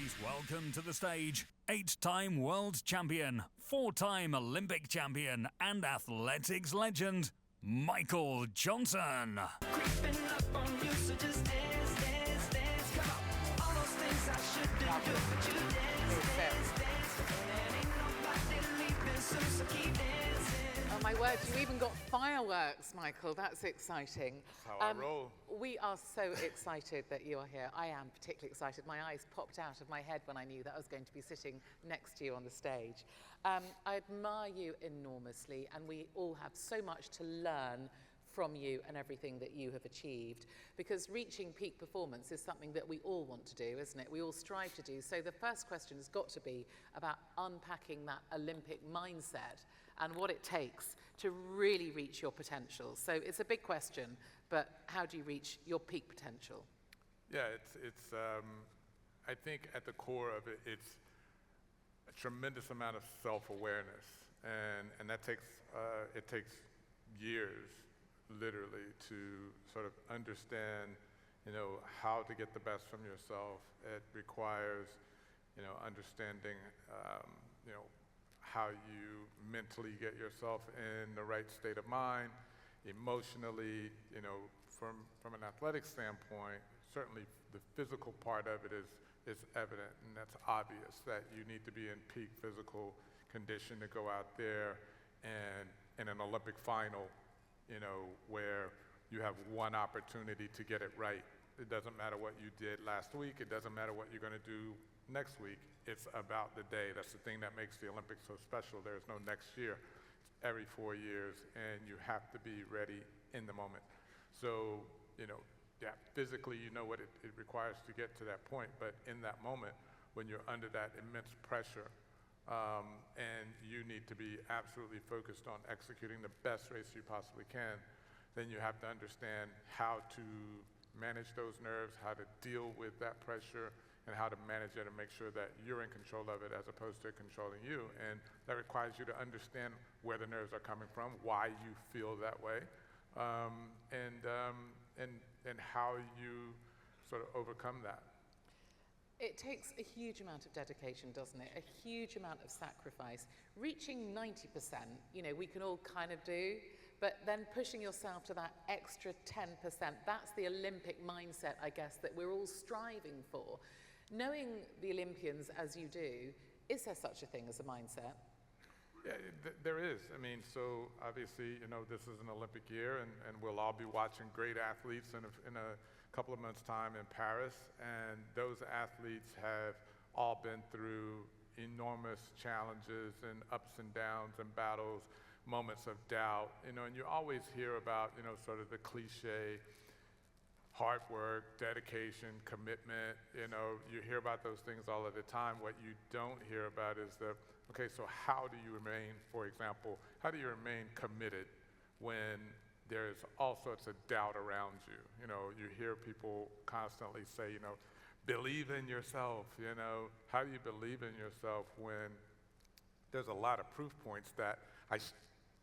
Please welcome to the stage 8-time world champion, 4-time Olympic champion, and athletics legend, Michael Johnson. Creeping up on you, so just dance, dance, dance. Come on, all those things I shouldn't do, but you dance, dance, dance. And ain't nobody leaving soon, so keep dancing. Oh my word, you even got fireworks, Michael. That's exciting. That's how I roll. We are so excited that you are here. I am particularly excited. My eyes popped out of my head when I knew that I was going to be sitting next to you on the stage. I admire you enormously, and we all have so much to learn from you and everything that you have achieved, because reaching peak performance is something that we all want to do, isn't it? We all strive to do. So the first question has got to be about unpacking that Olympic mindset and what it takes to really reach your potential. So it's a big question, but how do you reach your peak potential? Yeah, it's I think at the core of it, it's a tremendous amount of self-awareness, and that takes it takes years, literally, to sort of understand, how to get the best from yourself. It requires, understanding, how you mentally get yourself in the right state of mind, emotionally, from an athletic standpoint. Certainly the physical part of it is evident, and that's obvious that you need to be in peak physical condition to go out there and in an Olympic final, where you have one opportunity to get it right. It doesn't matter what you did last week. It doesn't matter what you're going to do next week. It's about the day. That's the thing that makes the Olympics so special. There's no next year. It's every 4 years, and you have to be ready in the moment. So, physically, you know what it requires to get to that point, but in that moment, when you're under that immense pressure, and you need to be absolutely focused on executing the best race you possibly can, then you have to understand how to manage those nerves, how to deal with that pressure, and how to manage it and make sure that you're in control of it as opposed to controlling you. And that requires you to understand where the nerves are coming from, why you feel that way, and how you sort of overcome that. It takes a huge amount of dedication, doesn't it? A huge amount of sacrifice. Reaching 90%, we can all kind of do, but then pushing yourself to that extra 10%, that's the Olympic mindset, I guess, that we're all striving for. Knowing the Olympians as you do, is there such a thing as a mindset? Yeah, there is. I mean, so obviously, this is an Olympic year, and we'll all be watching great athletes in a couple of months' time in Paris, and those athletes have all been through enormous challenges and ups and downs and battles, moments of doubt, and you always hear about, sort of the cliche hard work, dedication, commitment, you hear about those things all of the time. What you don't hear about is okay, so how do you remain, for example, how do you remain committed when there's all sorts of doubt around you? You hear people constantly say, believe in yourself, how do you believe in yourself when there's a lot of proof points that I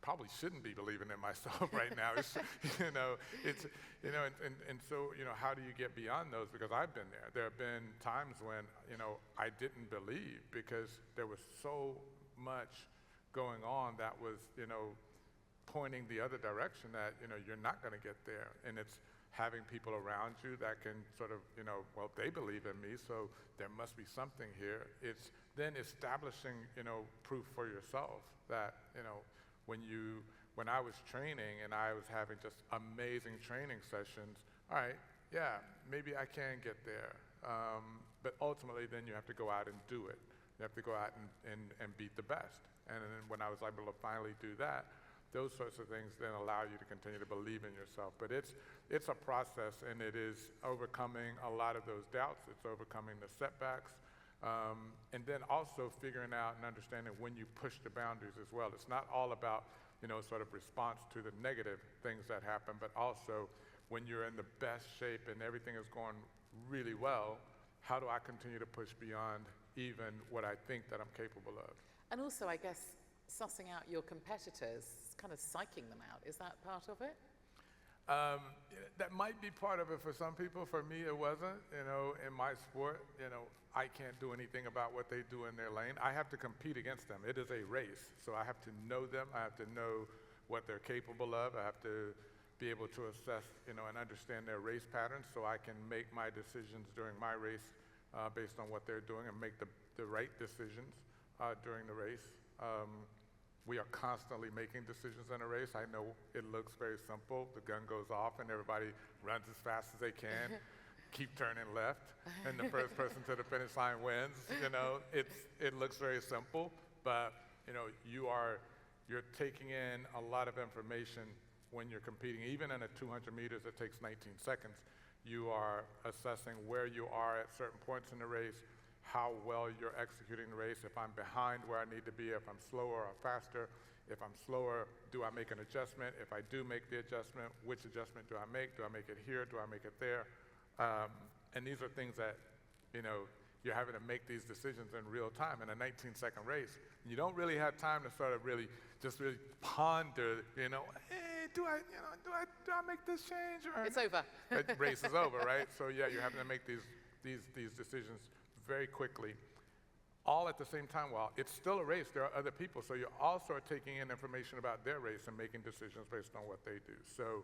probably shouldn't be believing in myself right now. And so, how do you get beyond those? Because I've been there. There have been times when, I didn't believe because there was so much going on that was, pointing the other direction that, you're not going to get there. And it's having people around you that can sort of, well, they believe in me, so there must be something here. It's then establishing, proof for yourself that, when I was training and I was having just amazing training sessions, all right, yeah, maybe I can get there. But ultimately, then you have to go out and do it. You have to go out and beat the best. And then when I was able to finally do that, those sorts of things then allow you to continue to believe in yourself. But it's a process, and it is overcoming a lot of those doubts. It's overcoming the setbacks. And then also figuring out and understanding when you push the boundaries as well. It's not all about, sort of response to the negative things that happen, but also when you're in the best shape and everything is going really well, how do I continue to push beyond even what I think that I'm capable of? And also, I guess, sussing out your competitors, kind of psyching them out. Is that part of it? That might be part of it for some people. For me, it wasn't. In my sport, I can't do anything about what they do in their lane. I have to compete against them. It is a race, so I have to know them. I have to know what they're capable of. I have to be able to assess, and understand their race patterns, so I can make my decisions during my race based on what they're doing and make the right decisions during the race. We are constantly making decisions in a race. I know it looks very simple. The gun goes off and everybody runs as fast as they can, keep turning left, and the first person to the finish line wins. It looks very simple, but you're taking in a lot of information when you're competing. Even in a 200 meters, it takes 19 seconds. You are assessing where you are at certain points in the race, how well you're executing the race, if I'm behind where I need to be, if I'm slower or faster. If I'm slower, do I make an adjustment? If I do make the adjustment, which adjustment do I make? Do I make it here? Do I make it there? And these are things that, you're having to make these decisions in real time in a 19-second race. You don't really have time to sort of really ponder, hey, do I make this change? Or It's over. The race is over, right? So yeah, you're having to make these decisions very quickly, all at the same time. While it's still a race, there are other people, so you also are taking in information about their race and making decisions based on what they do. So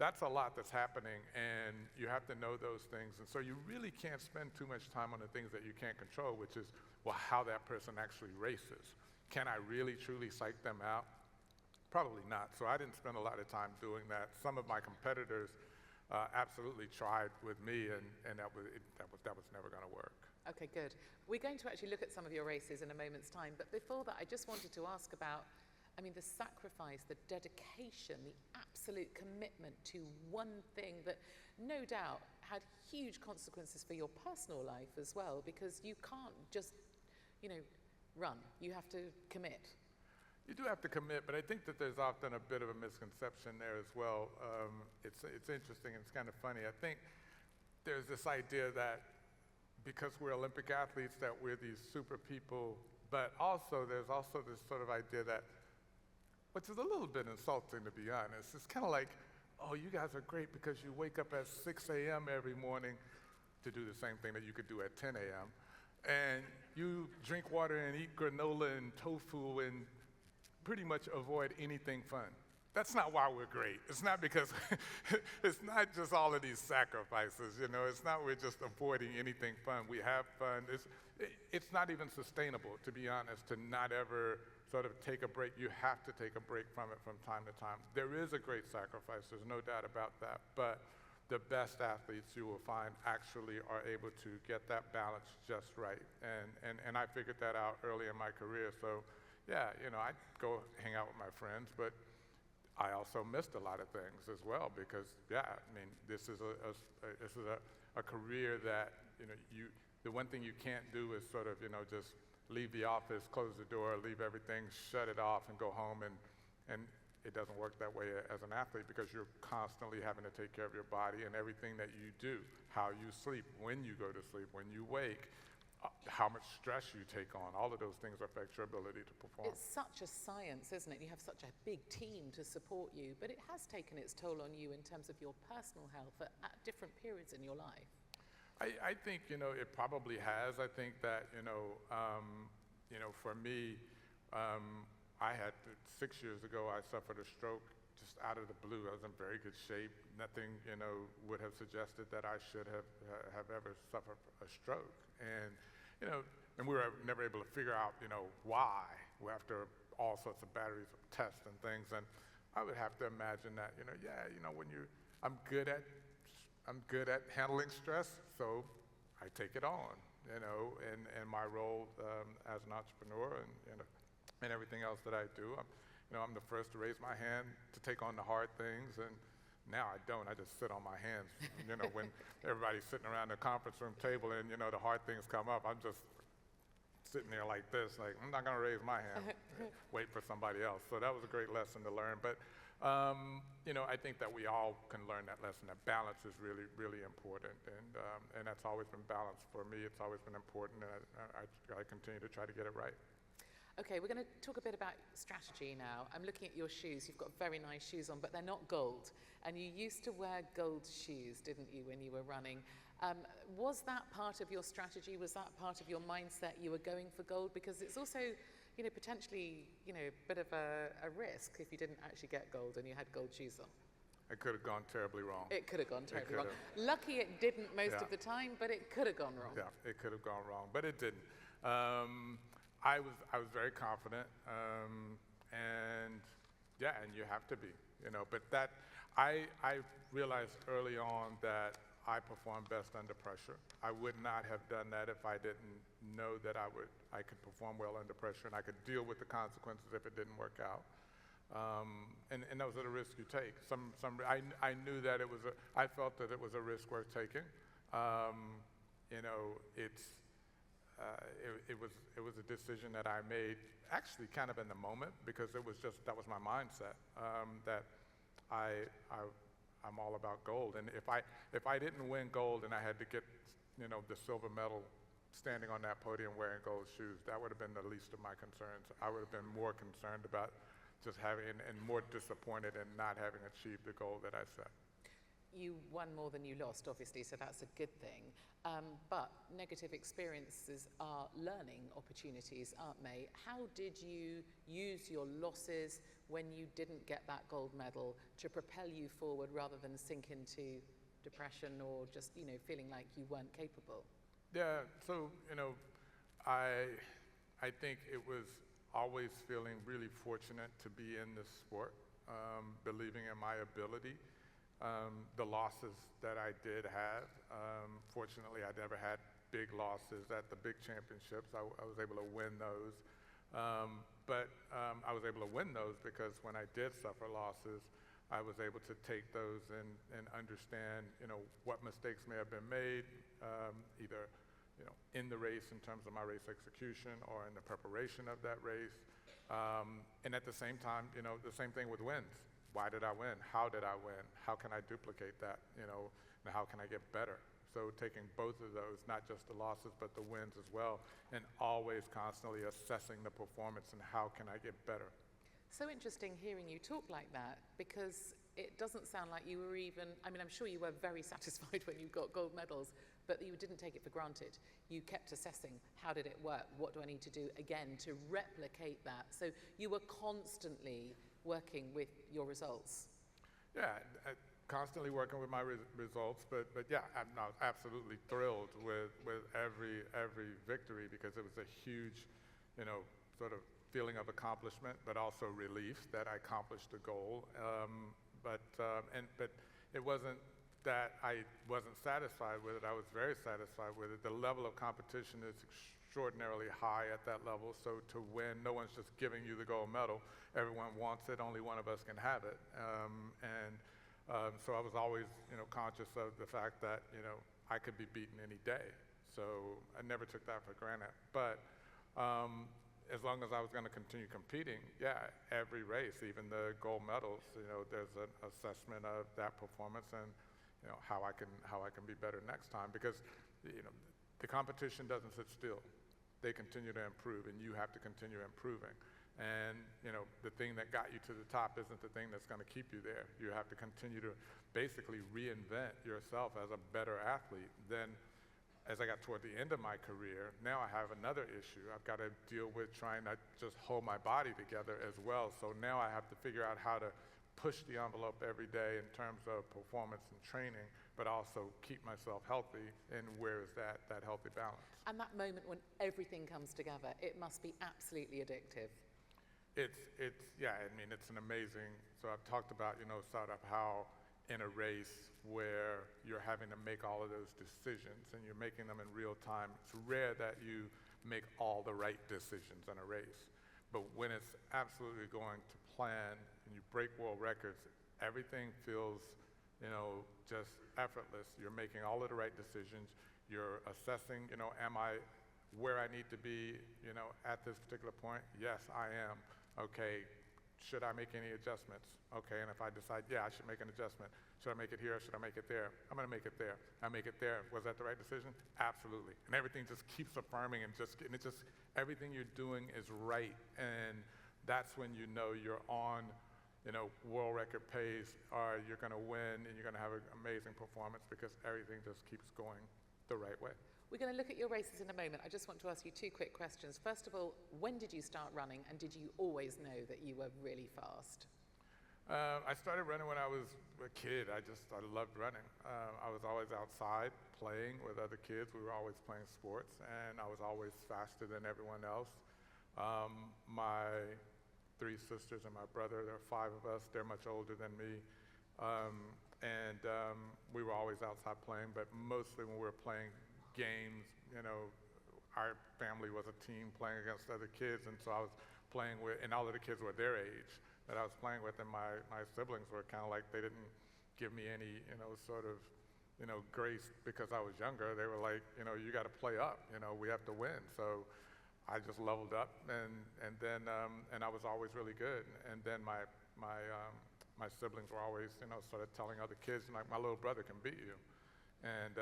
that's a lot that's happening, and you have to know those things. And so you really can't spend too much time on the things that you can't control, which is, how that person actually races. Can I really, truly psych them out? Probably not. So I didn't spend a lot of time doing that. Some of my competitors absolutely tried with me, and that was never going to work. Okay, good. We're going to actually look at some of your races in a moment's time, but before that, I just wanted to ask about, the sacrifice, the dedication, the absolute commitment to one thing that no doubt had huge consequences for your personal life as well, because you can't just, run. You have to commit. You do have to commit, but I think that there's often a bit of a misconception there as well. It's interesting, and it's kind of funny. I think there's this idea that because we're Olympic athletes that we're these super people, but there's also this sort of idea that, which is a little bit insulting to be honest, it's kind of like, oh, you guys are great because you wake up at 6 a.m. every morning to do the same thing that you could do at 10 a.m. And you drink water and eat granola and tofu and pretty much avoid anything fun. That's not why we're great. It's not because, it's not just all of these sacrifices, it's not we're just avoiding anything fun. We have fun. It's not even sustainable, to be honest, to not ever sort of take a break. You have to take a break from it from time to time. There is a great sacrifice, there's no doubt about that, but the best athletes you will find actually are able to get that balance just right. And I figured that out early in my career. So yeah, I'd go hang out with my friends, but I also missed a lot of things as well because, this is a career that, the one thing you can't do is sort of, just leave the office, close the door, leave everything, shut it off, and go home. And it doesn't work that way as an athlete because you're constantly having to take care of your body and everything that you do, how you sleep, when you go to sleep, when you wake, how much stress you take on. All of those things affect your ability to perform. It's such a science, isn't it? You have such a big team to support you, but it has taken its toll on you in terms of your personal health at different periods in your life. I think, it probably has. I think that, for me, I had 6 years ago, I suffered a stroke just out of the blue. I was in very good shape. Nothing, would have suggested that I should have ever suffered a stroke. And we were never able to figure out, why, after all sorts of batteries of tests and things. And I would have to imagine that, when I'm good at handling stress, so I take it on, in my role as an entrepreneur and everything else that I do. I'm the first to raise my hand to take on the hard things, and now I don't. I just sit on my hands. When everybody's sitting around the conference room table and, the hard things come up, I'm just sitting there like this, like, I'm not going to raise my hand, wait for somebody else. So that was a great lesson to learn. But, I think that we all can learn that lesson, that balance is really, really important. And that's always been balanced for me. It's always been important, and I continue to try to get it right. Okay, we're going to talk a bit about strategy now. I'm looking at your shoes. You've got very nice shoes on, but they're not gold. And you used to wear gold shoes, didn't you, when you were running? Was that part of your strategy? Was that part of your mindset? You were going for gold? Because it's also, potentially, a bit of a risk if you didn't actually get gold and you had gold shoes on. It could have gone terribly wrong. It could have gone terribly wrong. could've. Lucky it didn't most Yeah. of the time, but it could have gone wrong. Yeah, it could have gone wrong, but it didn't. I was very confident, and you have to be, But I realized early on that I perform best under pressure. I would not have done that if I didn't know that I could perform well under pressure and I could deal with the consequences if it didn't work out. And those are the risks you take. I knew that I felt that it was a risk worth taking. It was a decision that I made actually kind of in the moment because that was my mindset, that I'm all about gold. And if I didn't win gold and I had to get, the silver medal standing on that podium wearing gold shoes, that would have been the least of my concerns. I would have been more concerned about just having, and more disappointed in not having achieved the goal that I set. You won more than you lost, obviously, so that's a good thing. But negative experiences are learning opportunities, aren't they? How did you use your losses when you didn't get that gold medal to propel you forward rather than sink into depression or just, feeling like you weren't capable? Yeah, so, I think it was always feeling really fortunate to be in this sport, believing in my ability. The losses that I did have, fortunately I never had big losses at the big championships. I was able to win those. But I was able to win those because when I did suffer losses, I was able to take those and understand, what mistakes may have been made, either in the race in terms of my race execution or in the preparation of that race. And at the same time, the same thing with wins. Why did I win? How did I win? How can I duplicate that? And how can I get better? So taking both of those, not just the losses, but the wins as well, and always constantly assessing the performance and how can I get better. So interesting hearing you talk like that, because it doesn't sound like you were even, I'm sure you were very satisfied when you got gold medals, but you didn't take it for granted. You kept assessing, how did it work? What do I need to do again to replicate that? So you were constantly working with your results. Yeah, constantly working with my results, but yeah, I'm absolutely thrilled with every victory because it was a huge, sort of feeling of accomplishment, but also relief that I accomplished the goal. But it wasn't that I wasn't satisfied with it. I was very satisfied with it. The level of competition is extraordinarily high at that level. So to win, no one's just giving you the gold medal. Everyone wants it. Only one of us can have it. So I was always, conscious of the fact that, I could be beaten any day. So I never took that for granted. But as long as I was going to continue competing, yeah, every race, even the gold medals, there's an assessment of that performance and, how I can be better next time, because, the competition doesn't sit still. They continue to improve, and you have to continue improving. And, the thing that got you to the top isn't the thing that's going to keep you there. You have to continue to basically reinvent yourself as a better athlete. Then, as I got toward the end of my career, now I have another issue. I've got to deal with trying to just hold my body together as well. So now I have to figure out how to push the envelope every day in terms of performance and training, but also keep myself healthy. And where is that healthy balance? And that moment when everything comes together, it must be absolutely addictive. It's an amazing, so I've talked about, sort of how in a race where you're having to make all of those decisions and you're making them in real time, it's rare that you make all the right decisions in a race. But when it's absolutely going to plan and you break world records, everything feels, just effortless. You're making all of the right decisions. You're assessing, am I where I need to be, at this particular point? Yes, I am. Okay, should I make any adjustments? Okay, and if I decide, yeah, I should make an adjustment, should I make it here, should I make it there? I'm gonna make it there. I make it there. Was that the right decision? Absolutely. And everything just keeps affirming and everything you're doing is right. And that's when you know you're on, world record pace, or you're gonna win and you're gonna have an amazing performance because everything just keeps going the right way. We're going to look at your races in a moment. I just want to ask you two quick questions. First of all, when did you start running, and did you always know that you were really fast? I started running when I was a kid. I loved running. I was always outside playing with other kids. We were always playing sports, and I was always faster than everyone else. My 3 sisters and my brother, there are 5 of us. They're much older than me. We were always outside playing, but mostly when we were playing games, our family was a team playing against other kids, and so I was playing with, and all of the kids were their age that I was playing with, and my siblings were kind of like, they didn't give me any, grace because I was younger. They were like, you got to play up, we have to win. So I just leveled up, and then I was always really good. And then my siblings were always, sort of telling other kids, like, my little brother can beat you. And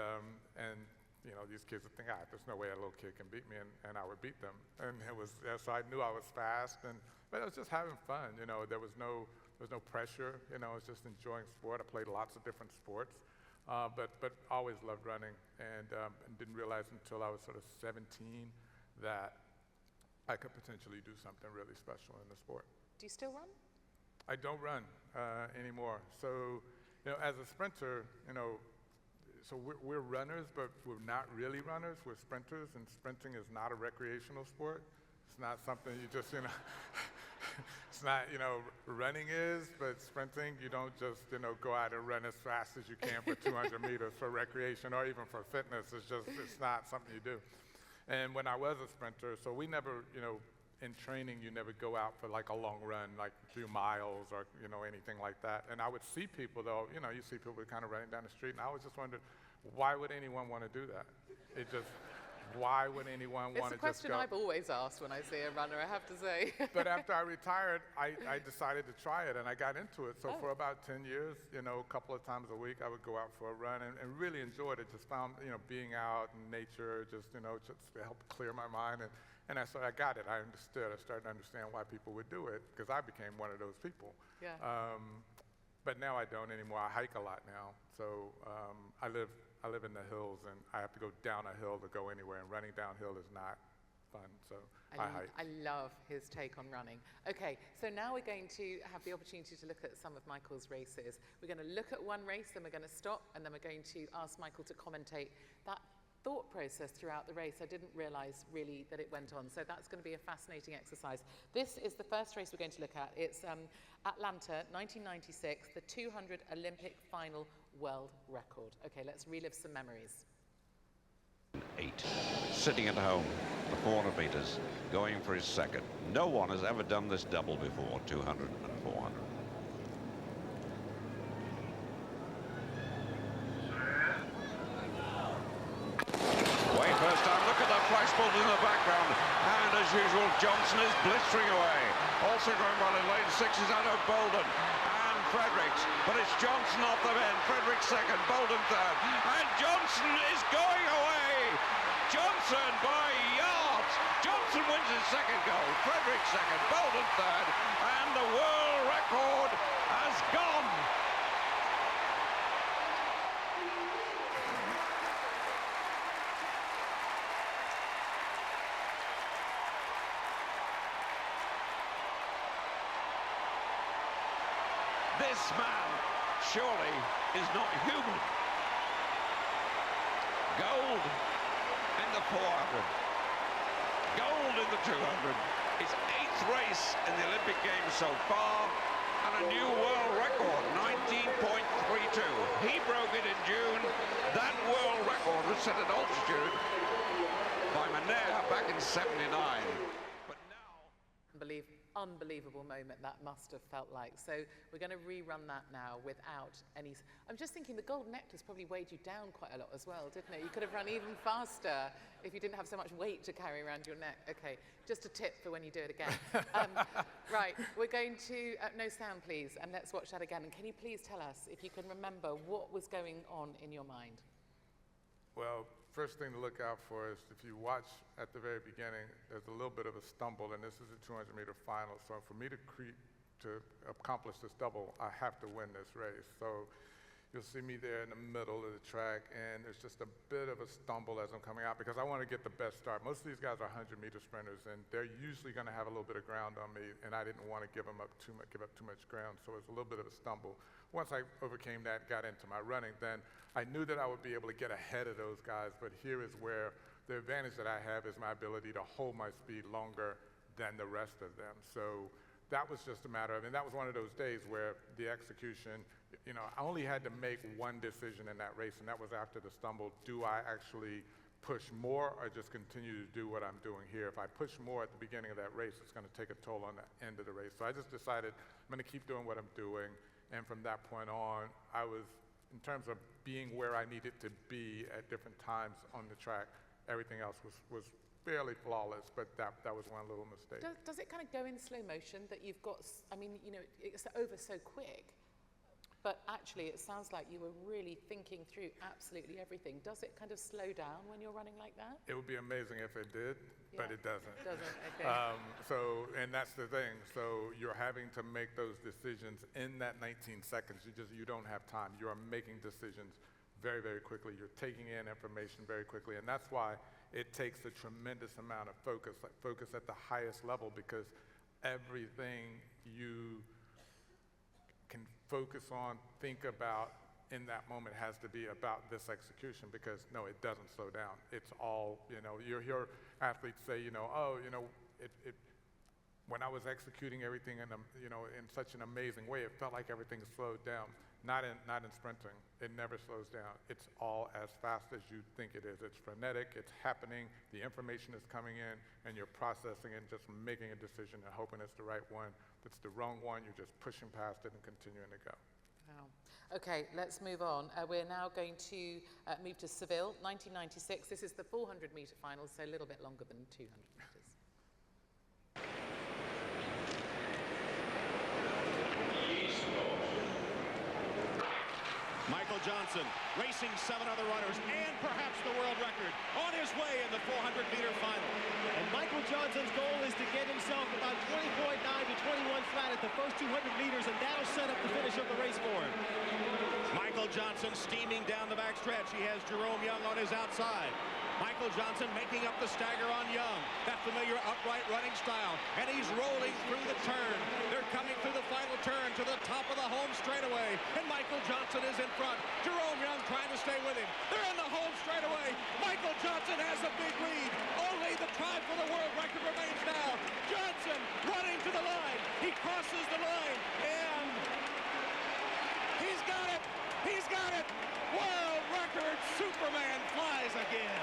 these kids would think, there's no way a little kid can beat me, and I would beat them. And so I knew I was fast, but it was just having fun. There was no pressure. It was just enjoying sport. I played lots of different sports, but always loved running, and didn't realize until I was sort of 17 that I could potentially do something really special in the sport. Do you still run? I don't run anymore. So, as a sprinter, so we're runners, but we're not really runners. We're sprinters, and sprinting is not a recreational sport. It's not something you just, it's not, running is, but sprinting, you don't just, go out and run as fast as you can for 200 meters for recreation or even for fitness. It's not something you do. And when I was a sprinter, so we never, in training, you never go out for like a long run, like a few miles or, anything like that. And I would see people though, you see people kind of running down the street, and I was just wondering, why would anyone want to do that? Why would anyone want to just go? It's a question I've always asked when I see a runner, I have to say. But after I retired, I decided to try it, and I got into it. So for about 10 years, a couple of times a week, I would go out for a run and really enjoyed it. Just found, being out in nature, just helped clear my mind. And I got it. I understood. I started to understand why people would do it, because I became one of those people. Yeah. But now I don't anymore. I hike a lot now. So I live in the hills, and I have to go down a hill to go anywhere, and running downhill is not fun, so I hike. I love his take on running. Okay, so now we're going to have the opportunity to look at some of Michael's races. We're going to look at one race, then we're going to stop, and then we're going to ask Michael to commentate that thought process throughout the race. I didn't realize really that it went on, so that's going to be a fascinating exercise. This is the first race we're going to look at. It's Atlanta 1996, the 200 Olympic final world record. Okay, let's relive some memories. 8, sitting at home, the 400 meters, going for his second. No one has ever done this double before, 200 and 400. First time, look at the flashbulb in the background, and as usual Johnson is blistering away. Also going well in lane 6 is Anna Bolden and Fredericks, but it's Johnson off the end. Fredericks second, Bolden third, and Johnson is going away. Johnson by yards. Johnson wins his second goal. Fredericks second, Bolden third, and the world record has gone. This man surely is not human. Gold in the 400. Gold in the 200. His 8th race in the Olympic Games so far, and a new world record, 19.32. He broke it in June. That world record was set at altitude by Manea back in '79. But now... unbelievable moment that must have felt like. So we're going to rerun that now without any... I'm just thinking the gold necklace probably weighed you down quite a lot as well, didn't it? You could have run even faster if you didn't have so much weight to carry around your neck. Okay, just a tip for when you do it again. Right, we're going to... no sound, please, and let's watch that again. And can you please tell us, if you can remember, what was going on in your mind? Well, first thing to look out for is if you watch at the very beginning, there's a little bit of a stumble, and this is a 200-meter final. So for me to accomplish this double, I have to win this race. So you'll see me there in the middle of the track, and there's just a bit of a stumble as I'm coming out because I want to get the best start. Most of these guys are 100-meter sprinters, and they're usually going to have a little bit of ground on me, and I didn't want to give up too much ground, so it was a little bit of a stumble. Once I overcame that, got into my running, then I knew that I would be able to get ahead of those guys, but here is where the advantage that I have is my ability to hold my speed longer than the rest of them. So that was just a matter of, and that was one of those days where the execution, you know, I only had to make one decision in that race, and that was after the stumble. Do I actually push more or just continue to do what I'm doing here? If I push more at the beginning of that race, it's going to take a toll on the end of the race. So I just decided I'm going to keep doing what I'm doing. And from that point on, I was, in terms of being where I needed to be at different times on the track, everything else was fairly flawless, but that was one little mistake. Does it kind of go in slow motion that you've got, I mean, you know, it's over so quick, but actually it sounds like you were really thinking through absolutely everything. Does it kind of slow down when you're running like that? It would be amazing if it did, but it doesn't. It doesn't, okay. And that's the thing. So you're having to make those decisions in that 19 seconds. You don't have time. You are making decisions very, very quickly. You're taking in information very quickly, and that's why it takes a tremendous amount of focus at the highest level, because everything you can focus on, think about in that moment has to be about this execution, because no, it doesn't slow down. It's all, you know, you hear athletes say, you know, oh, you know, when I was executing everything in in such an amazing way, it felt like everything slowed down. Not in sprinting. It never slows down. It's all as fast as you think it is. It's frenetic, it's happening, the information is coming in, and you're processing it and just making a decision and hoping it's the right one. If it's the wrong one, you're just pushing past it and continuing to go. Wow. Okay, let's move on. We're now going to move to Seville, 1996. This is the 400-meter final, so a little bit longer than 200 meters. Michael Johnson racing 7 other runners and perhaps the world record on his way in the 400-meter final. And Michael Johnson's goal is to get himself about 20.9 to 21 flat at the first 200 meters, and that'll set up the finish of the race for him. Michael Johnson steaming down the backstretch. He has Jerome Young on his outside. Michael Johnson making up the stagger on Young. That familiar upright running style. And he's rolling through the turn. They're coming through the final turn to the top of the home straightaway. And Michael Johnson is in front. Jerome Young trying to stay with him. They're in the home straightaway. Michael Johnson has a big lead. Only the time for the world record remains now. Johnson running to the line. He crosses the line. And he's got it. He's got it. World record. Superman flies again.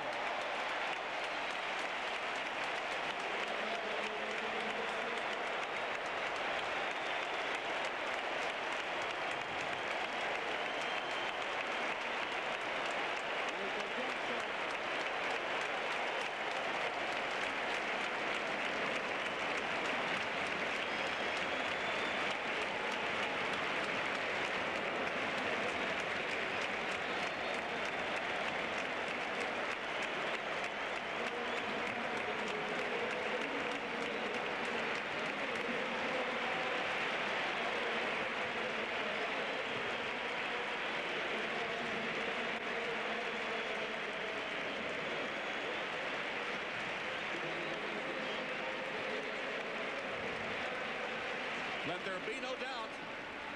Let there be no doubt,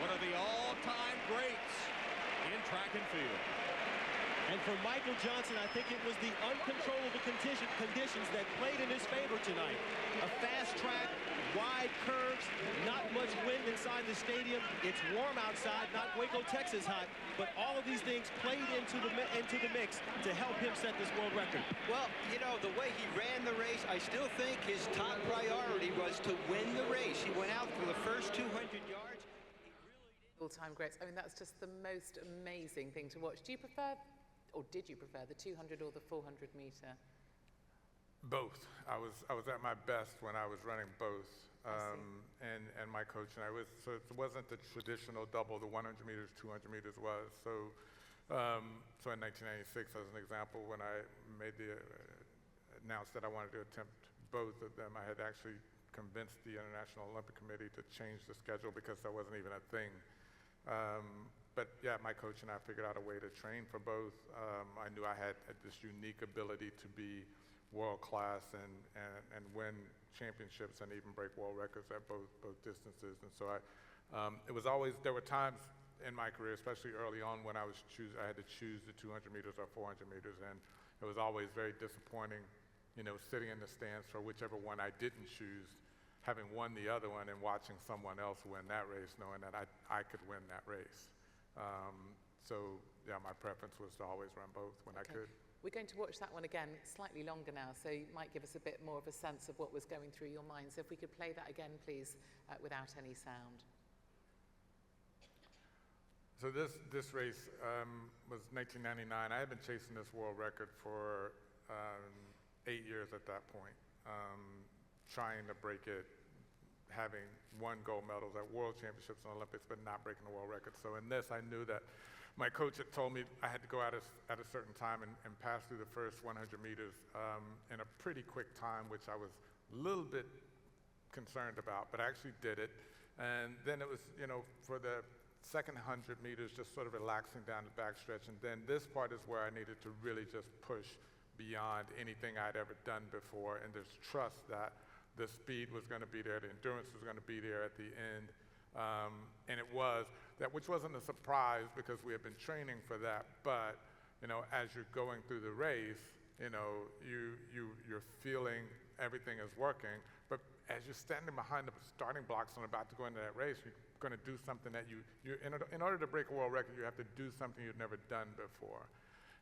one of the all-time greats in track and field. And For Michael Johnson, I think it was the uncontrollable conditions that played in his favor tonight. A fast track, wide curves, not much wind inside the stadium. It's warm outside, not Waco, Texas hot, but all of these things played into the mix to help him set this world record. Well, you know, the way he ran the race, I still think his top priority was to win the race. He went out for the first 200 yards. All-time greats. I mean, that's just the most amazing thing to watch. Do you prefer, or did you prefer, the 200 or the 400 meter? Both. I was at my best when I was running both. And my coach and I so it wasn't the traditional double, the 100 meters, 200 meters was. So in 1996, as an example, when I made announced that I wanted to attempt both of them, I had actually convinced the International Olympic Committee to change the schedule because that wasn't even a thing. But yeah, my coach and I figured out a way to train for both. I knew I had this unique ability to be world class and win championships and even break world records at both distances. And so it was always, there were times in my career, especially early on, when I had to choose the 200 meters or 400 meters, and it was always very disappointing, you know, sitting in the stands for whichever one I didn't choose, having won the other one and watching someone else win that race, knowing that I could win that race. So yeah, my preference was to always run both when I could. We're going to watch that one again slightly longer now, so you might give us a bit more of a sense of what was going through your mind. So if we could play that again, please, without any sound. So this race was 1999. I had been chasing this world record for 8 years at that point, trying to break it, having won gold medals at world championships and Olympics, but not breaking the world record. So in this, I knew that my coach had told me I had to go out at a certain time and pass through the first 100 meters in a pretty quick time, which I was a little bit concerned about, but I actually did it. And then it was, you know, for the second 100 meters, just sort of relaxing down the backstretch. And then this part is where I needed to really just push beyond anything I'd ever done before, and just trust that the speed was going to be there, the endurance was going to be there at the end. And it was, which wasn't a surprise because we had been training for that, but you know, as you're going through the race, you know, you're feeling everything is working, but as you're standing behind the starting blocks and about to go into that race, you're going to do something that in order to break a world record, you have to do something you've never done before.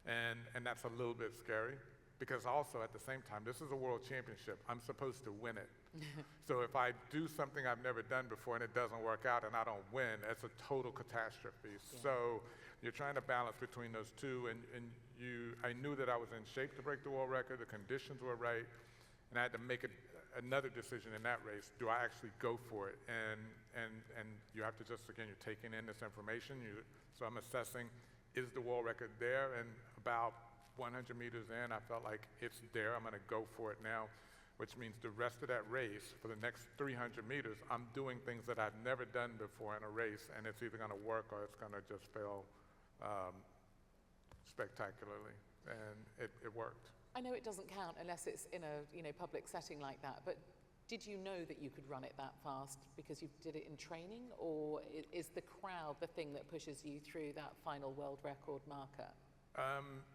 And that's a little bit scary, because also at the same time, this is a world championship. I'm supposed to win it. So if I do something I've never done before and it doesn't work out and I don't win, it's a total catastrophe. Yeah. So you're trying to balance between those two, and I knew that I was in shape to break the world record, the conditions were right, and I had to make another decision in that race. Do I actually go for it? And you have to just, again, you're taking in this information. So I'm assessing, is the world record there? And about 100 meters in, I felt like it's there. I'm going to go for it now, which means the rest of that race, for the next 300 meters, I'm doing things that I've never done before in a race, and it's either going to work or it's going to just fail spectacularly. And it worked. I know it doesn't count unless it's in a public setting like that, but did you know that you could run it that fast because you did it in training, or is the crowd the thing that pushes you through that final world record marker?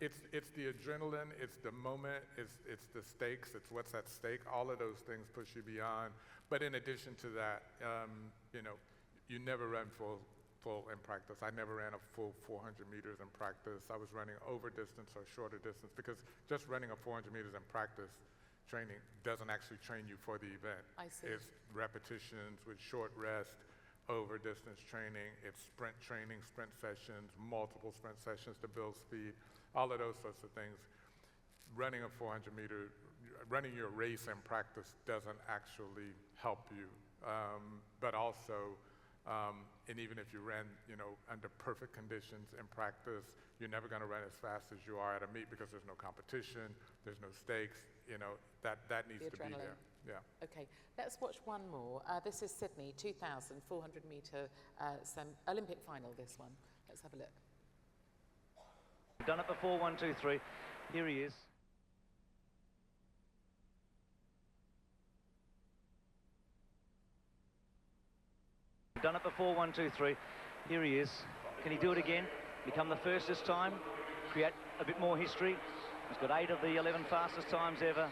It's the adrenaline, it's the moment, it's the stakes, it's what's at stake. All of those things push you beyond. But in addition to that, you know, you never run full in practice. I never ran a full 400 meters in practice. I was running over distance or shorter distance, because just running a 400 meters in practice training doesn't actually train you for the event. I see. It's repetitions with short rest, over distance training, it's sprint training, sprint sessions, multiple sprint sessions to build speed, all of those sorts of things. Running a 400 meter, running your race in practice doesn't actually help you. But also, and even if you ran, you know, under perfect conditions in practice, you're never going to run as fast as you are at a meet, because there's no competition, there's no stakes, you know, that needs to be there. Yeah. Okay, let's watch one more. This is Sydney, 2,000, 400 meter Olympic final, this one. Let's have a look. Done it before, 1, 2, 3. Here he is. Done it before, 1, 2, 3. Here he is. Can he do it again? Become the first this time? create a bit more history. He's got 8 of the 11 fastest times ever.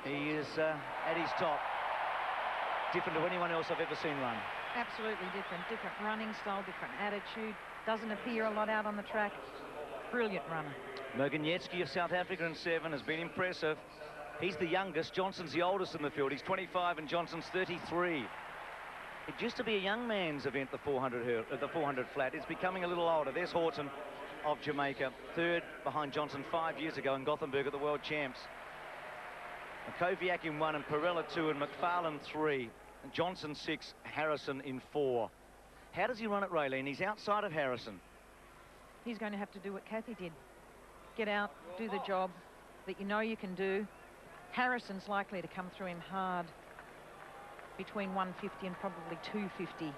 He is at his top. Different to anyone else I've ever seen run. Absolutely different. Different running style, different attitude. Doesn't appear a lot out on the track. Brilliant runner. Mergeniecki of South Africa in 7 has been impressive. He's the youngest. Johnson's the oldest in the field. He's 25 and Johnson's 33. It used to be a young man's event, the 400 flat. It's becoming a little older. There's Horton of Jamaica, 3rd behind Johnson 5 years ago in Gothenburg at the World Champs. Koviak in 1 and Perella 2 and McFarlane 3. And Johnson 6, Harrison in 4. How does he run it, Raylene? He's outside of Harrison. He's going to have to do what Kathy did. Get out, do the job that you know you can do. Harrison's likely to come through him hard between 150 and probably 250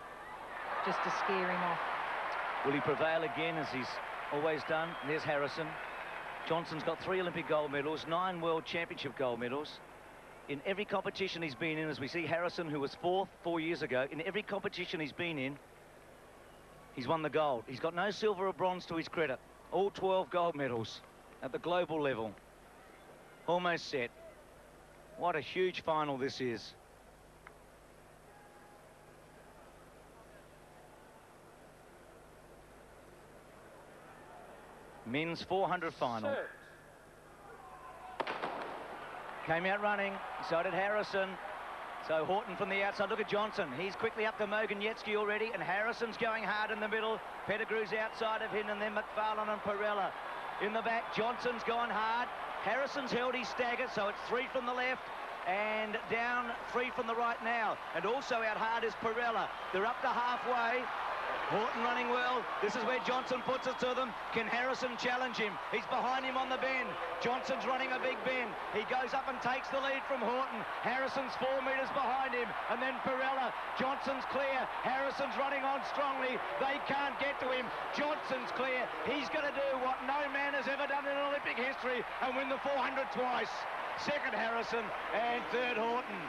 just to scare him off. Will he prevail again as he's always done? There's Harrison. Johnson's got 3 Olympic gold medals, 9 World Championship gold medals. In every competition he's been in, as we see Harrison, who was 4th 4 years ago, in every competition he's been in, he's won the gold. He's got no silver or bronze to his credit. All 12 gold medals at the global level. Almost set. What a huge final this is. Men's 400 final. Came out running, so did Harrison. So Horton from the outside. Look at Johnson. He's quickly up to Mergeniecki already, and Harrison's going hard in the middle. Pettigrew's outside of him, and then McFarlane and Perella. In the back, Johnson's gone hard. Harrison's held his stagger, so it's 3 from the left and down 3 from the right now. And also out hard is Perella. They're up to halfway. Horton running well. This is where Johnson puts it to them. Can Harrison challenge him? He's behind him on the bend. Johnson's running a big bend. He goes up and takes the lead from Horton. Harrison's 4 metres behind him. And then Perella. Johnson's clear. Harrison's running on strongly. They can't get to him. Johnson's clear. He's going to do what no man has ever done in Olympic history and win the 400 twice. 2nd Harrison and 3rd Horton.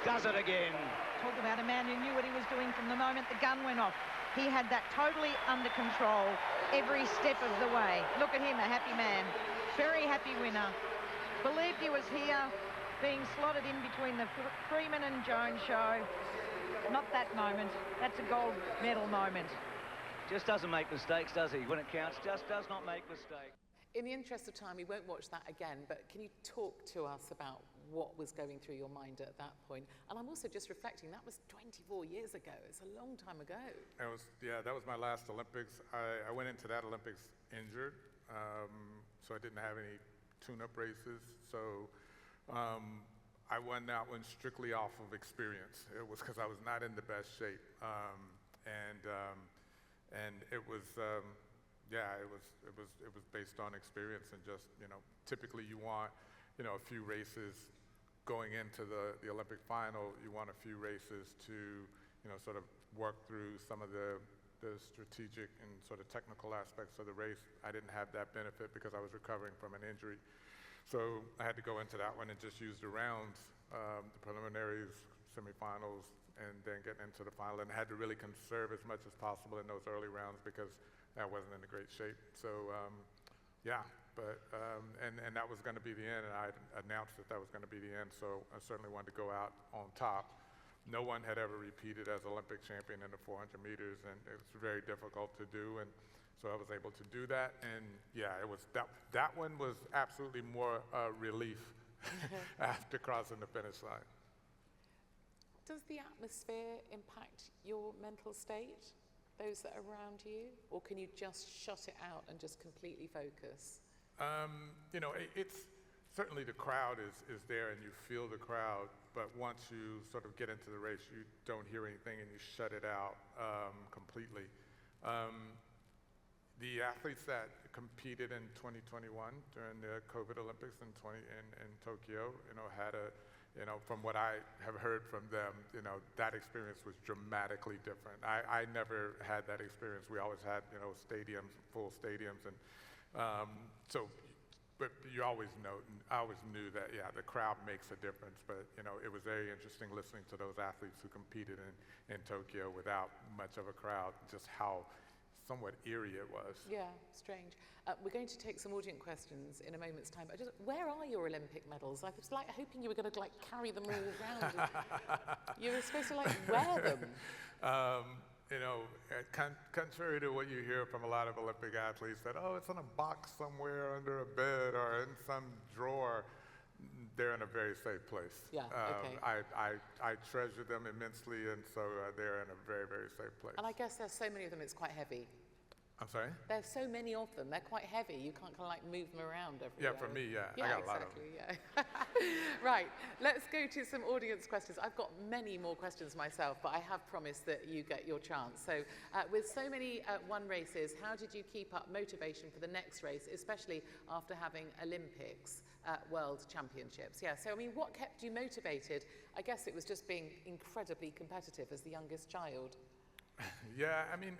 Does it again. Talk about a man who knew what he was doing from the moment the gun went off. He had that totally under control every step of the way. Look at him, a happy man. Very happy winner. Believed he was here, being slotted in between the Freeman and Jones show. Not that moment. That's a gold medal moment. Just doesn't make mistakes, does he? When it counts, just does not make mistakes. In the interest of time, we won't watch that again, but can you talk to us about what was going through your mind at that point? And I'm also just reflecting, that was 24 years ago. It's a long time ago. That was my last Olympics. I went into that Olympics injured, so I didn't have any tune-up races. So I won that one strictly off of experience. It was because I was not in the best shape. And it was, it was based on experience and just, typically you want, a few races going into the Olympic final. You want a few races to, sort of work through some of the strategic and sort of technical aspects of the race. I didn't have that benefit because I was recovering from an injury. So I had to go into that one and just use the rounds, the preliminaries, semifinals, and then get into the final. And I had to really conserve as much as possible in those early rounds because I wasn't in a great shape. So and that was going to be the end, and I announced that was going to be the end, so I certainly wanted to go out on top. No one had ever repeated as Olympic champion in the 400 meters, and it was very difficult to do, and so I was able to do that, and it was that one was absolutely more relief after crossing the finish line. Does the atmosphere impact your mental state, those that are around you, or can you just shut it out and just completely focus? It's certainly the crowd is there and you feel the crowd, but once you sort of get into the race, you don't hear anything and you shut it out completely. The athletes that competed in 2021 during the COVID Olympics in Tokyo, had from what I have heard from them, that experience was dramatically different. I never had that experience. We always had, stadiums, full stadiums, and but you always know, I always knew that, the crowd makes a difference, but, it was very interesting listening to those athletes who competed in Tokyo without much of a crowd, just how somewhat eerie it was. Yeah, strange. We're going to take some audience questions in a moment's time. But where are your Olympic medals? I was like hoping you were going to like carry them all around. You were supposed to like wear them. You know, contrary to what you hear from a lot of Olympic athletes, that, oh, it's in a box somewhere under a bed or in some drawer, they're in a very safe place. Yeah, okay. I treasure them immensely, and so they're in a very, very safe place. And I guess there's so many of them, it's quite heavy. I'm sorry? There's so many of them, they're quite heavy. You can't kind of like move them around everywhere. Yeah, for me, yeah. Yeah, I got exactly, a lot of them. Yeah. Right, let's go to some audience questions. I've got many more questions myself, but I have promised that you get your chance. So with so many won races, how did you keep up motivation for the next race, especially after having Olympics, World Championships? Yeah, so I mean, what kept you motivated? I guess it was just being incredibly competitive as the youngest child. Yeah, I mean,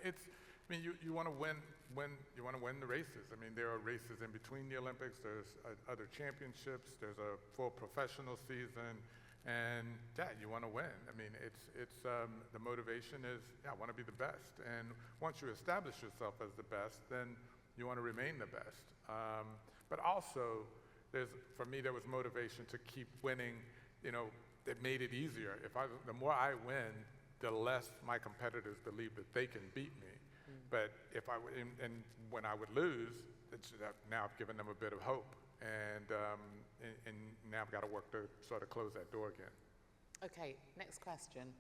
you want to win the races. I mean, there are races in between the Olympics. There's other championships. There's a full professional season, and yeah, you want to win. I mean, the motivation is, yeah, I want to be the best. And once you establish yourself as the best, then you want to remain the best. But also, for me, there was motivation to keep winning. You know, it made it easier. The more I win, the less my competitors believe that they can beat me. But when I would lose, now I've given them a bit of hope, and now I've got to work to sort of close that door again. Okay, next question.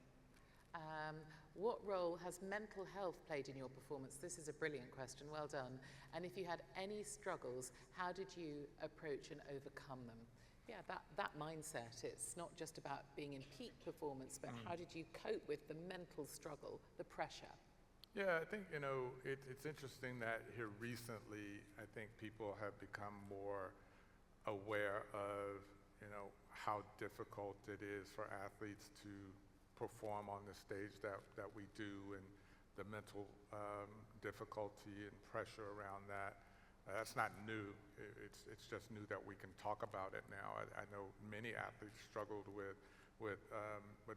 What role has mental health played in your performance? This is a brilliant question, well done. And if you had any struggles, how did you approach and overcome them? Yeah, that mindset, it's not just about being in peak performance, but how did you cope with the mental struggle, the pressure? Yeah, I think, you know, it's interesting that here recently, I think people have become more aware of, you know, how difficult it is for athletes to perform on the stage that we do, and the mental difficulty and pressure around that. That's not new. It's just new that we can talk about it now. I know many athletes struggled with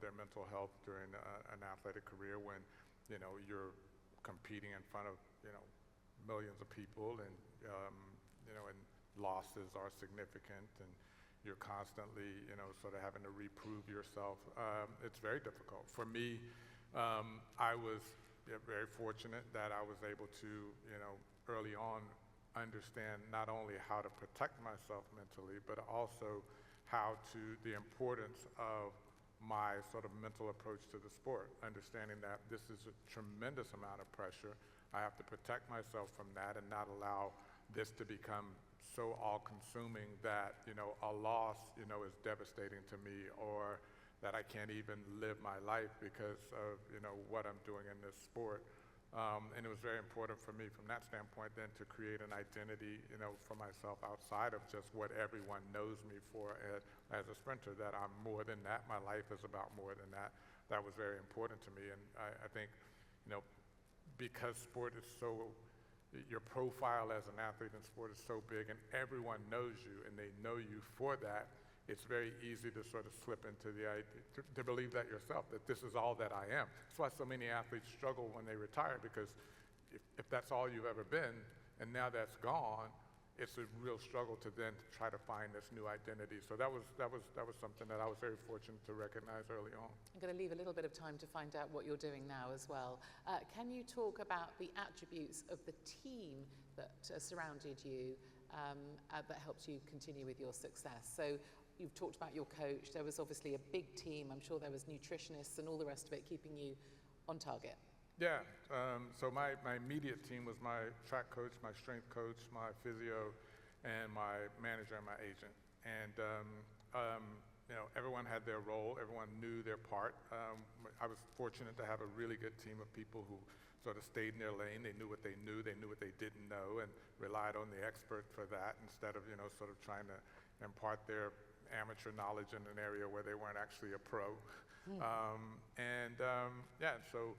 their mental health during an athletic career when, you know, you're competing in front of, you know, millions of people, and you know, and losses are significant, and you're constantly, you know, sort of having to reprove yourself. It's very difficult. For me, I was very fortunate that I was able to, you know, early on understand not only how to protect myself mentally, but also the importance of my sort of mental approach to the sport, understanding that this is a tremendous amount of pressure. I have to protect myself from that and not allow this to become so all-consuming that, you know, a loss, you know, is devastating to me, or that I can't even live my life because of, you know, what I'm doing in this sport. And it was very important for me from that standpoint then to create an identity, you know, for myself outside of just what everyone knows me for as a sprinter, that I'm more than that. My life is about more than that. That was very important to me. And I think, you know, because sport is your profile as an athlete in sport is so big and everyone knows you and they know you for that, it's very easy to sort of slip into the idea, to believe that yourself, that this is all that I am. That's why so many athletes struggle when they retire, because if that's all you've ever been, and now that's gone, it's a real struggle to then try to find this new identity. So that was something that I was very fortunate to recognize early on. I'm going to leave a little bit of time to find out what you're doing now as well. Can you talk about the attributes of the team that surrounded you that helped you continue with your success? So you've talked about your coach. There was obviously a big team. I'm sure there was nutritionists and all the rest of it keeping you on target. Yeah, so my immediate team was my track coach, my strength coach, my physio, and my manager and my agent. And you know, everyone had their role. Everyone knew their part. I was fortunate to have a really good team of people who sort of stayed in their lane. They knew what they knew what they didn't know, and relied on the expert for that instead of, you know, sort of trying to impart their amateur knowledge in an area where they weren't actually a pro. Yeah, so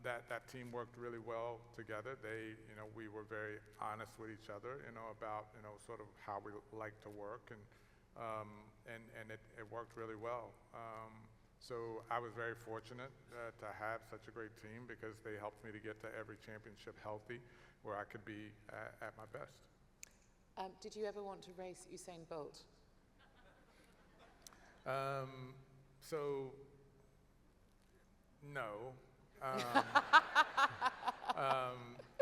that team worked really well together. You know, we were very honest with each other, you know, about, you know, sort of how we like to work, and it worked really well. So I was very fortunate to have such a great team because they helped me to get to every championship healthy where I could be at my best. Did you ever want to race Usain Bolt? So, no.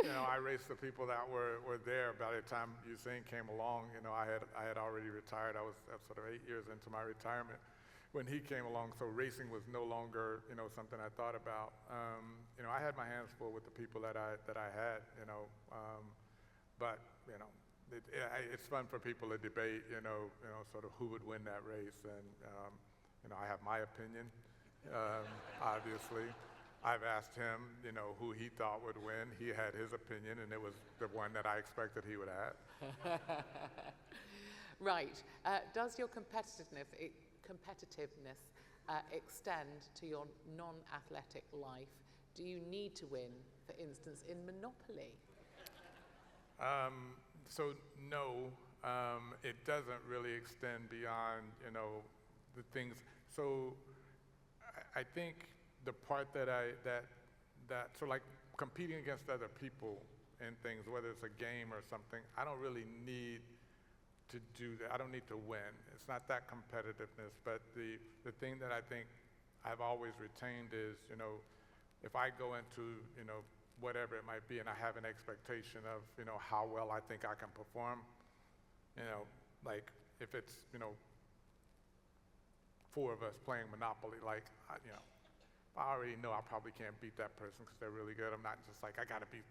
You know, I raced the people that were there. By the time Usain came along, you know, I had already retired. I was sort of 8 years into my retirement when he came along. So racing was no longer, you know, something I thought about. You know, I had my hands full with the people that I had, you know, but you know, it's fun for people to debate, you know, sort of who would win that race, and you know, I have my opinion, obviously. I've asked him, you know, who he thought would win. He had his opinion, and it was the one that I expected he would have. Right. Does your competitiveness extend to your non-athletic life? Do you need to win, for instance, in Monopoly? So no, it doesn't really extend beyond, you know, the things. So I think the part that so like competing against other people and things, whether it's a game or something, I don't really need to do that. I don't need to win. It's not that competitiveness, but the thing that I think I've always retained is, you know, if I go into, you know, whatever it might be, and I have an expectation of, you know, how well I think I can perform, you know, like if it's, you know, 4 of us playing Monopoly, like, you know, I already know I probably can't beat that person because they're really good. I'm not just like, I gotta beat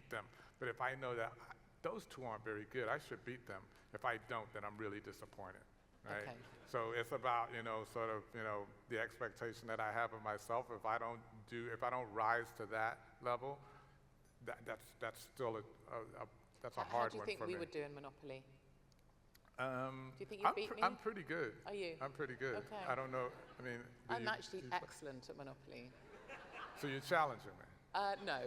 them. But if I know that those 2 aren't very good, I should beat them. If I don't, then I'm really disappointed, right? Okay. So it's about, you know, sort of, you know, the expectation that I have of myself. If I don't rise to that level, that's still that's a hard one for me. How do you think we would do in Monopoly? Do you think you'd beat me? I'm pretty good. Are you? I'm pretty good. Okay. I don't know. I mean, I'm actually excellent at Monopoly. So you're challenging me? No.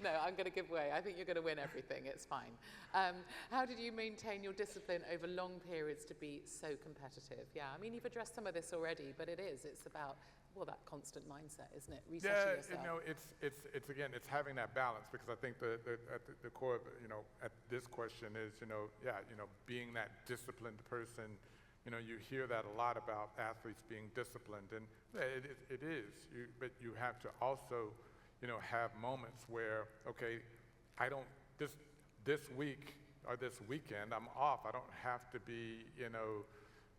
No, I'm going to give way. I think you're going to win everything. It's fine. How did you maintain your discipline over long periods to be so competitive? Yeah, I mean, you've addressed some of this already, but it's about, well, that constant mindset, isn't it? Resetting yourself. You know, it's again, it's having that balance, because I think at the core of, you know, at this question is, you know, being that disciplined person. You know, you hear that a lot about athletes being disciplined, and it is. But you have to also, you know, have moments where, okay, this week or this weekend, I'm off. I don't have to be, you know,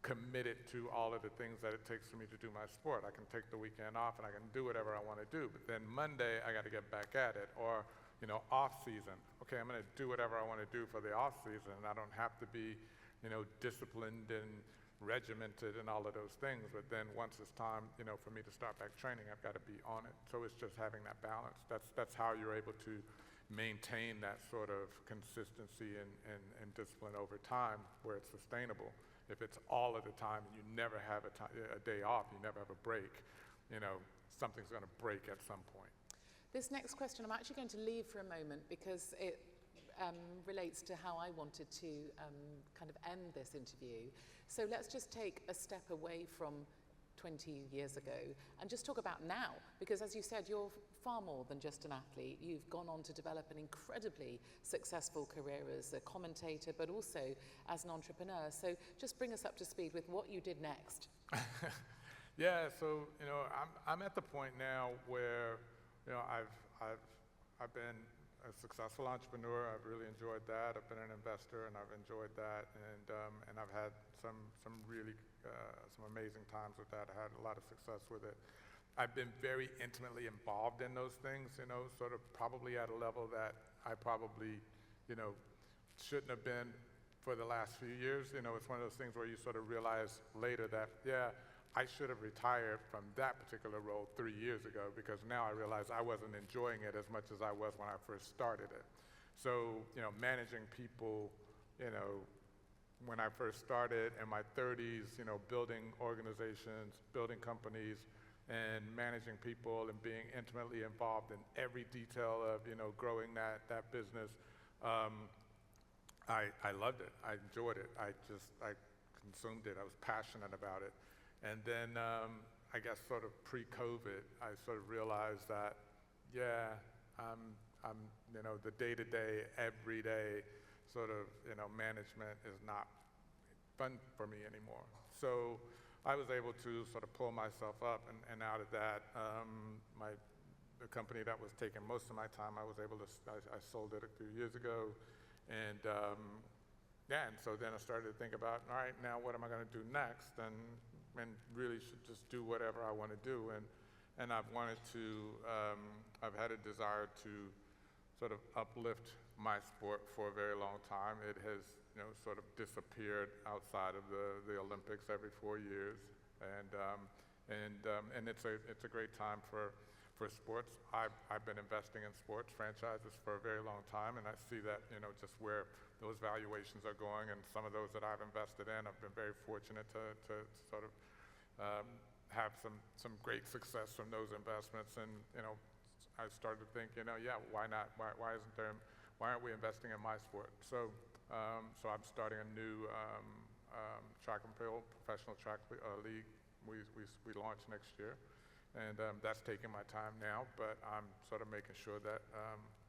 committed to all of the things that it takes for me to do my sport. I can take the weekend off and I can do whatever I want to do. But then Monday, I got to get back at it. Or, you know, off season. Okay, I'm going to do whatever I want to do for the off season. I don't have to be, you know, disciplined and regimented and all of those things. But then once it's time, you know, for me to start back training, I've got to be on it. So it's just having that balance. That's how you're able to maintain that sort of consistency and discipline over time, where it's sustainable. If it's all of the time and you never have a day off, you never have a break, you know, something's going to break at some point. This next question I'm actually going to leave for a moment, because it relates to how I wanted to kind of end this interview. So let's just take a step away from 20 years ago and just talk about now, because as you said, you're far more than just an athlete. You've gone on to develop an incredibly successful career as a commentator, but also as an entrepreneur. So just bring us up to speed with what you did next. Yeah, so, you know, I'm at the point now where, you know, I've been a successful entrepreneur. I've really enjoyed that. I've been an investor, and I've enjoyed that, and I've had some really some amazing times with that. I had a lot of success with it. I've been very intimately involved in those things, you know, sort of probably at a level that I probably, you know, shouldn't have been for the last few years. You know, it's one of those things where you sort of realize later that, yeah, I should have retired from that particular role 3 years ago, because now I realize I wasn't enjoying it as much as I was when I first started it. So, you know, managing people, you know, when I first started in my 30s, you know, building organizations, building companies, and managing people and being intimately involved in every detail of, you know, growing that business, I loved it. I enjoyed it. I consumed it. I was passionate about it. And then I guess sort of pre-COVID, I sort of realized that, yeah, I'm the day-to-day, everyday sort of, management is not fun for me anymore. So I was able to sort of pull myself up, and out of that, the company that was taking most of my time, I sold it a few years ago, and and so then I started to think about, all right, now what am I going to do next, and really should just do whatever I want to do, and I've wanted to, I've had a desire to sort of uplift my sport for a very long time. It has, sort of disappeared outside of the Olympics every 4 years, and it's a great time for sports. I've been investing in sports franchises for a very long time, and I see that, just where those valuations are going, and some of those that I've invested in, I've been very fortunate to sort of have some great success from those investments, and I started to think, yeah, why not? Why aren't we investing in my sport? So I'm starting a new track and field professional track league. We launch next year, and that's taking my time now. But I'm sort of making sure that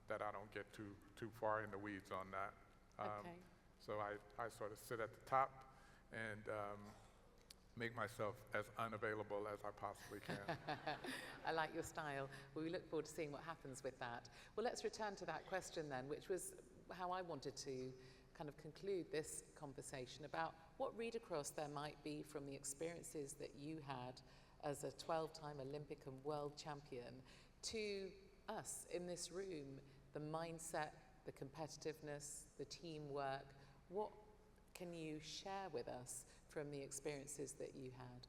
that I don't get too far in the weeds on that. Okay. So I sort of sit at the top and make myself as unavailable as I possibly can. I like your style. Well, we look forward to seeing what happens with that. Well, let's return to that question then, which was how I wanted to kind of conclude this conversation about what read across there might be from the experiences that you had as a 12-time Olympic and world champion to us in this room, the mindset, the competitiveness, the teamwork. What can you share with us from the experiences that you had?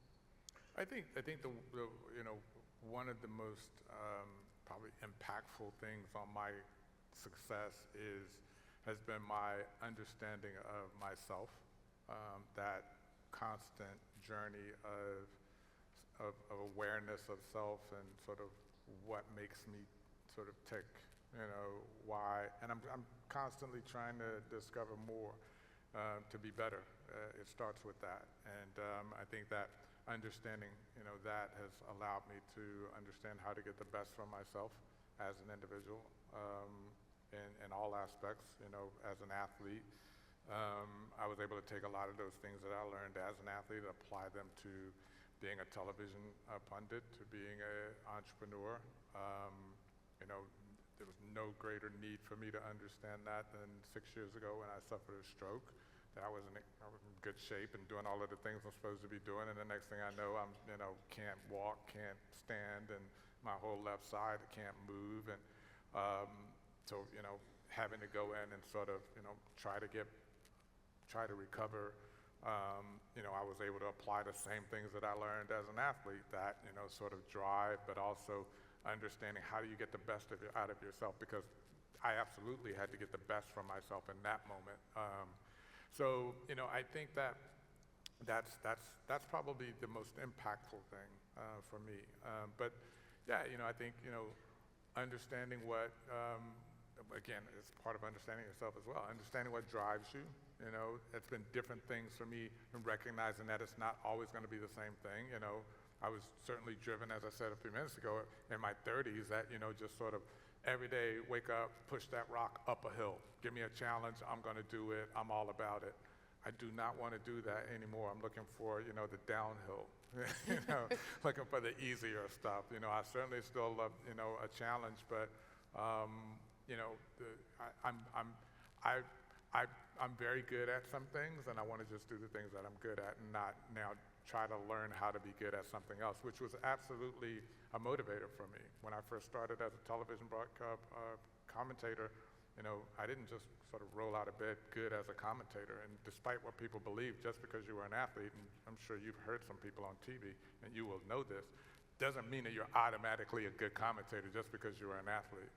I think the one of the most probably impactful things on my success has been my understanding of myself, that constant journey of awareness of self and sort of what makes me sort of tick, why, and I'm constantly trying to discover more to be better. It starts with that, and I think that understanding, that has allowed me to understand how to get the best from myself as an individual, in all aspects. As an athlete, I was able to take a lot of those things that I learned as an athlete, apply them to being a television pundit, to being an entrepreneur. There was no greater need for me to understand that than 6 years ago when I suffered a stroke. That I was in good shape and doing all of the things I'm supposed to be doing, and the next thing I know, I'm can't walk, can't stand, and my whole left side can't move, and so having to go in and sort of try to recover. I was able to apply the same things that I learned as an athlete, that sort of drive, but also understanding how do you get the best out of yourself, because I absolutely had to get the best from myself in that moment. So I think that's probably the most impactful thing for me. But yeah, I think understanding what again, it's part of understanding yourself as well. Understanding what drives you. It's been different things for me, and recognizing that it's not always going to be the same thing. I was certainly driven, as I said a few minutes ago, in my 30s, that just sort of every day wake up, push that rock up a hill. Give me a challenge, I'm going to do it. I'm all about it. I do not want to do that anymore. I'm looking for the downhill. Looking for the easier stuff. I certainly still love a challenge, but I'm very good at some things, and I want to just do the things that I'm good at, and not now try to learn how to be good at something else, which was absolutely a motivator for me. When I first started as a television commentator, I didn't just sort of roll out of bed good as a commentator, and despite what people believe, just because you were an athlete, and I'm sure you've heard some people on TV, and you will know this, doesn't mean that you're automatically a good commentator just because you were an athlete.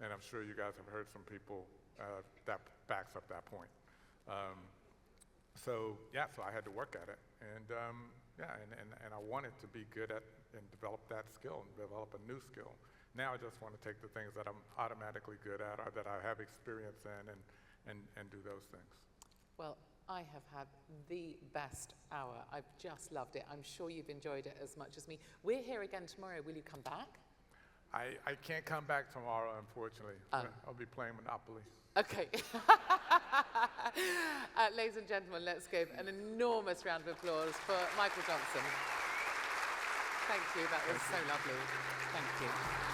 And I'm sure you guys have heard some people that backs up that point. So I had to work at it, and and I wanted to be good at and develop that skill and develop a new skill. Now I just want to take the things that I'm automatically good at, or that I have experience in, and do those things. Well, I have had the best hour. I've just loved it. I'm sure you've enjoyed it as much as me. We're here again tomorrow. Will you come back? I can't come back tomorrow, unfortunately. I'll be playing Monopoly. Okay. Ladies and gentlemen, let's give an enormous round of applause for Michael Johnson. Thank you. That was so lovely. Thank you.